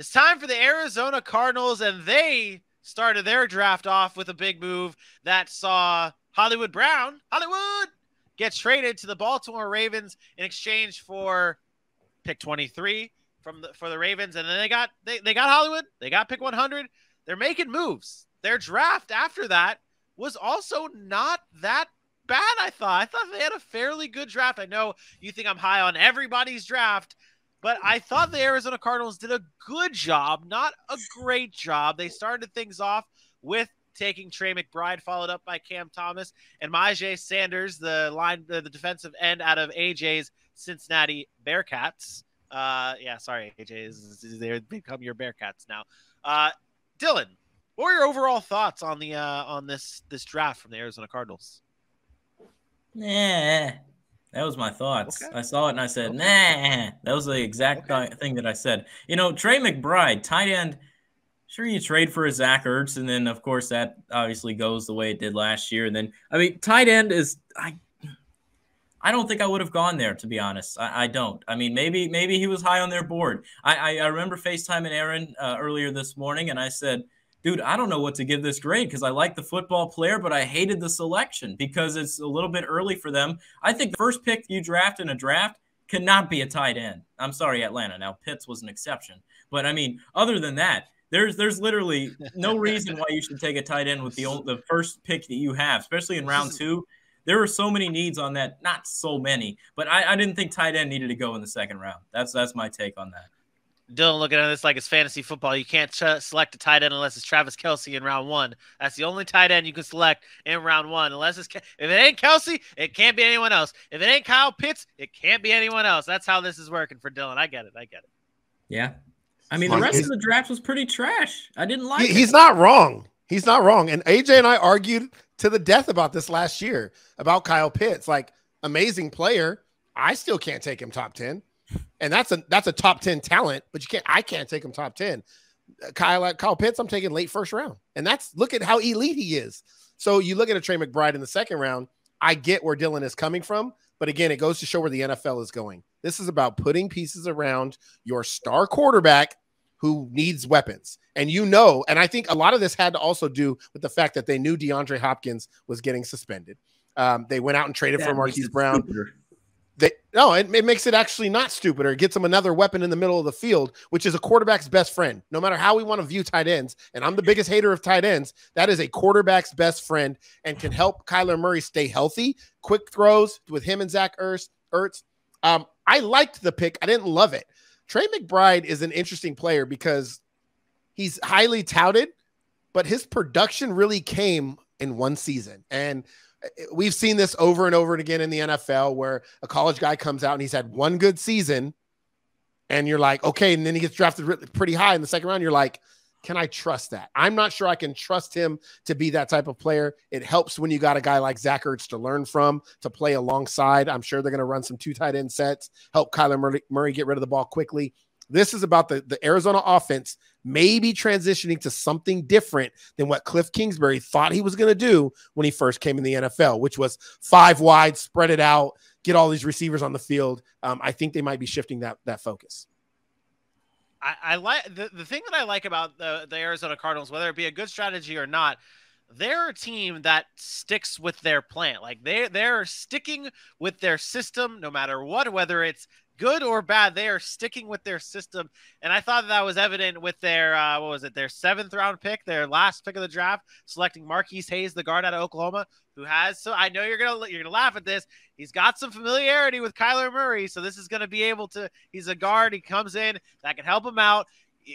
It's time for the Arizona Cardinals, and they started their draft off with a big move that saw Hollywood Brown, get traded to the Baltimore Ravens in exchange for pick 23 for the Ravens, and then they got Hollywood, they got pick 100. They're making moves. Their draft after that was also not that bad. I thought they had a fairly good draft. I know you think I'm high on everybody's draft, but I thought the Arizona Cardinals did a good job, not a great job. They started things off with taking Trey McBride, followed up by Cam Thomas and Myjai Sanders, the defensive end out of AJ's Cincinnati Bearcats. Sorry, AJ's, they become your Bearcats now. Dylan, what were your overall thoughts on the on this draft from the Arizona Cardinals? Nah, that was my thoughts. Okay. I saw it and I said, nah. That was the exact thing that I said. You know, Trey McBride, tight end, sure, you trade for a Zach Ertz, and then, of course, that obviously goes the way it did last year. And then, I mean, tight end is I don't think I would have gone there, to be honest. I don't. I mean, maybe he was high on their board. I remember FaceTiming Aaron earlier this morning, and I said, dude, I don't know what to give this grade because I like the football player, but I hated the selection because it's a little bit early for them. I think the first pick you draft in a draft cannot be a tight end. I'm sorry, Atlanta. Now, Pitts was an exception. But, I mean, other than that, there's literally no reason why you should take a tight end with the first pick that you have, especially in round 2. There were so many needs on that. Not so many, but I didn't think tight end needed to go in the second round. That's my take on that. Dylan looking at this like it's fantasy football. You can't select a tight end unless it's Travis Kelce in round 1. That's the only tight end you can select in round 1. Unless if it ain't Kelce, it can't be anyone else. If it ain't Kyle Pitts, it can't be anyone else. That's how this is working for Dylan. I get it. Yeah. I mean, the rest of the draft was pretty trash. I didn't like it. He's not wrong. He's not wrong. And AJ and I argued to the death about this last year, about Kyle Pitts. Like, amazing player. I still can't take him top 10. And that's a top 10 talent, but I can't take him top 10. Kyle Pitts, I'm taking late first round. And look at how elite he is. So you look at a Trey McBride in the second round, I get where Dylan is coming from. But again, it goes to show where the NFL is going. This is about putting pieces around your star quarterback who needs weapons. And and I think a lot of this had to also do with the fact that they knew DeAndre Hopkins was getting suspended. They went out and traded for Marquise Brown. It makes it actually not stupider. It gets them another weapon in the middle of the field, which is a quarterback's best friend. No matter how we want to view tight ends, and I'm the biggest hater of tight ends, that is a quarterback's best friend and can help Kyler Murray stay healthy. Quick throws with him and Zach Ertz. I liked the pick. I didn't love it. Trey McBride is an interesting player because he's highly touted, but his production really came in one season. And we've seen this over and over again in the NFL where a college guy comes out and he's had one good season and you're like, okay. And then he gets drafted pretty high in the second round. You're like, can I trust that? I'm not sure I can trust him to be that type of player. It helps when you got a guy like Zach Ertz to learn from, to play alongside. I'm sure they're going to run some 2 tight end sets, help Kyler Murray get rid of the ball quickly. This is about the Arizona offense maybe transitioning to something different than what Cliff Kingsbury thought he was going to do when he first came in the NFL, which was 5 wide, spread it out, get all these receivers on the field. I think they might be shifting that focus. I like the thing that I like about the Arizona Cardinals, whether it be a good strategy or not, they're a team that sticks with their plan. Like they're sticking with their system no matter what, whether it's good or bad, they are sticking with their system. And I thought that was evident with their, their 7th round pick, their last pick of the draft, selecting Marquise Hayes, the guard out of Oklahoma, who has, so I know you're going to laugh at this. He's got some familiarity with Kyler Murray. So this is going to be able to, he's a guard. He comes in that can help him out.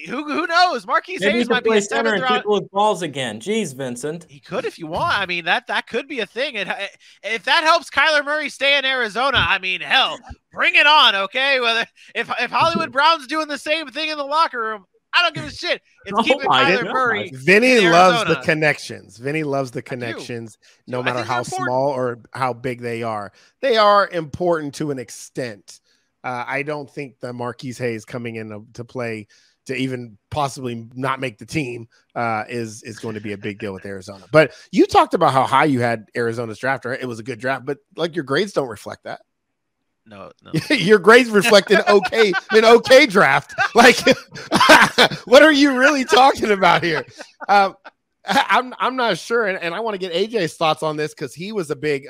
Who knows? Marquise Hayes might be a center and kick with balls again. Jeez, Vincent. He could if you want. I mean, that could be a thing. If that helps Kyler Murray stay in Arizona, I mean, hell, bring it on, okay? Whether if Hollywood Brown's doing the same thing in the locker room, I don't give a shit. It's keeping Kyler Murray. Vinny loves the connections. Vinny loves the connections, no matter how small or how big they are. They are important to an extent. I don't think the Marquise Hayes coming in to play to even possibly not make the team is going to be a big deal with Arizona. But you talked about how high you had Arizona's draft. Right? It was a good draft, but like your grades don't reflect that. No. Your grades reflect an okay draft. Like, what are you really talking about here? I'm not sure, and I want to get AJ's thoughts on this because he was a big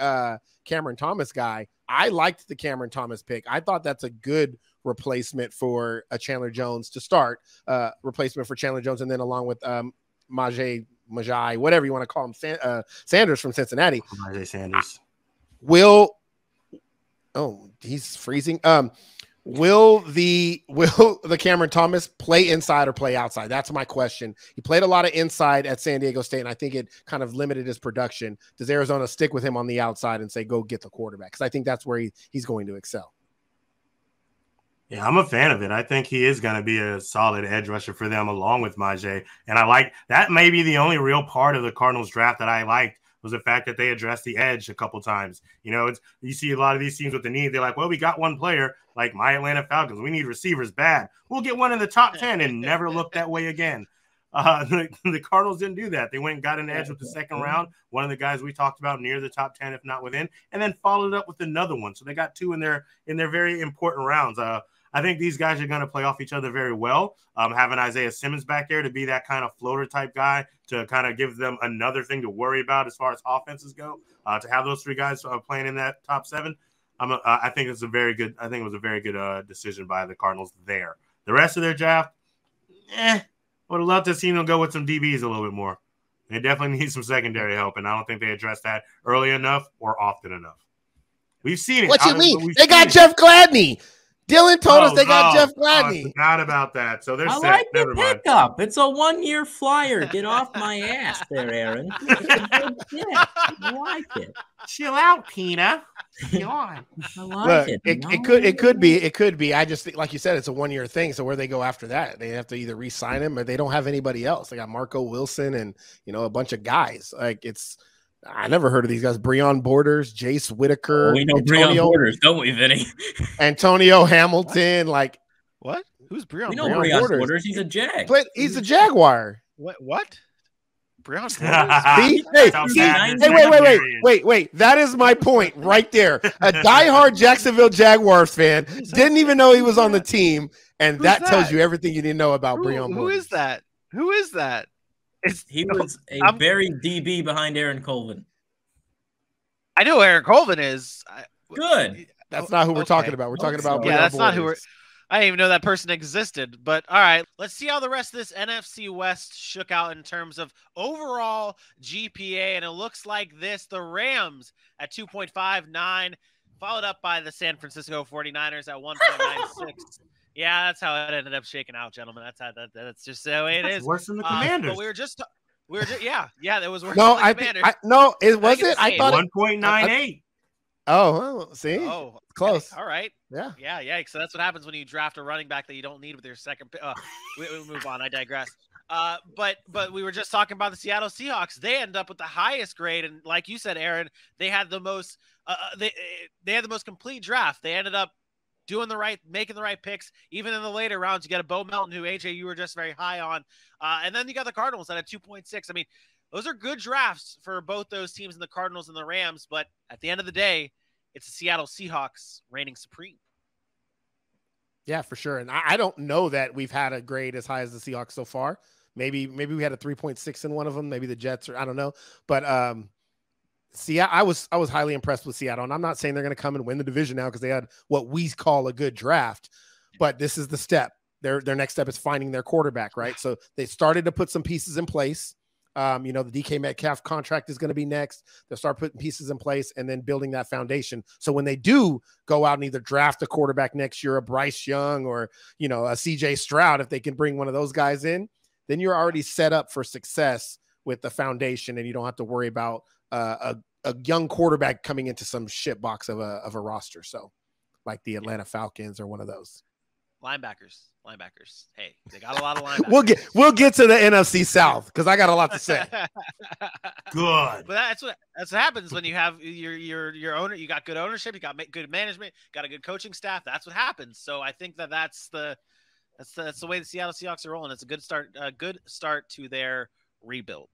Cameron Thomas guy. I liked the Cameron Thomas pick. I thought that's a good replacement for a Chandler Jones to start, replacement for Chandler Jones, and then along with Majay, whatever you want to call him, Sanders from Cincinnati. Majay Sanders. He's freezing. Will the Cameron Thomas play inside or play outside? That's my question. He played a lot of inside at San Diego State, and I think it kind of limited his production. Does Arizona stick with him on the outside and say, go get the quarterback? Because I think that's where he's going to excel. Yeah, I'm a fan of it. I think he is going to be a solid edge rusher for them along with Majay. And I like that. May be the only real part of the Cardinals draft that I liked was the fact that they addressed the edge a couple times. You know, you see a lot of these teams with the need. They're like, well, we got one player like my Atlanta Falcons. We need receivers bad. We'll get one in the top 10 and never look that way again. The Cardinals didn't do that. They went and got an edge with the second round, one of the guys we talked about near the top 10, if not within, and then followed up with another one. So they got two in their very important rounds. I think these guys are going to play off each other very well. Having Isaiah Simmons back there to be that kind of floater type guy to kind of give them another thing to worry about as far as offenses go. To have those three guys playing in that top 7, I think it's a very good. I think it was a very good decision by the Cardinals there. The rest of their draft, would have loved to see them go with some DBs a little bit more. They definitely need some secondary help, and I don't think they addressed that early enough or often enough. We've seen it. What you mean? They got Jeff Gladney. Dylan told us they got Jeff Gladney. I forgot about that. So they're I set. like Never the mind. pickup. It's a 1-year flyer. Get off my ass there, Aaron. I like it. Chill out, Pina. Chill on. I like it. It could be. I just think, like you said, it's a 1-year thing. So where they go after that, they have to either re-sign him or they don't have anybody else. They got Marco Wilson and a bunch of guys. Like I never heard of these guys. Breon Borders, Jace Whitaker. We know Breon Borders, don't we, Vinny? Antonio Hamilton. Like what? Who's Breon? We know Breon Borders. He's a Jag. He's a Jaguar. What? Breon Borders? Wait. That is my point right there. A diehard Jacksonville Jaguars fan didn't even know he was on the team, and that tells you everything you need to know about Breon Borders. Who is that? Who is that? He was very DB behind Aaron Colvin. I know Aaron Colvin is. Good. That's not who we're talking about. We're talking about that's not who we're. I didn't even know that person existed. But all right, let's see how the rest of this NFC West shook out in terms of overall GPA. And it looks like this: the Rams at 2.59, followed up by the San Francisco 49ers at 1.96. Yeah, that's how it ended up shaking out, gentlemen. That's just the way it is. Worse than the Commanders. But we were just that was worse. No, than the Commanders. it wasn't. I thought 1.98. Oh, well, see, close. All right. Yeah. So that's what happens when you draft a running back that you don't need with your second. We move on. I digress. But we were just talking about the Seattle Seahawks. They end up with the highest grade, and like you said, Aaron, they had the most. They had the most complete draft. They ended up making the right picks. Even in the later rounds, you got a Bo Melton, who AJ, you were just very high on. And then you got the Cardinals at a 2.6. I mean, those are good drafts for both those teams, in the Cardinals and the Rams. But at the end of the day, it's the Seattle Seahawks reigning supreme. Yeah, for sure. And I don't know that we've had a grade as high as the Seahawks so far. Maybe we had a 3.6 in one of them, maybe the Jets, or I don't know. But I was highly impressed with Seattle, and I'm not saying they're going to come and win the division now because they had what we call a good draft, but this is the step. Their next step is finding their quarterback, right? So they started to put some pieces in place. The DK Metcalf contract is going to be next. They'll start putting pieces in place and then building that foundation. So when they do go out and either draft a quarterback next year, a Bryce Young or, a CJ Stroud, if they can bring one of those guys in, then you're already set up for success with the foundation, and you don't have to worry about a young quarterback coming into some shit box of a roster. So like the Atlanta Falcons or one of those. Linebackers. Hey, they got a lot of linebackers. We'll get to the NFC South because I got a lot to say. Good. But that's what happens when you have your owner. You got good ownership. You got good management. Got a good coaching staff. That's what happens. So I think that's the way the Seattle Seahawks are rolling. It's a good start to their rebuild.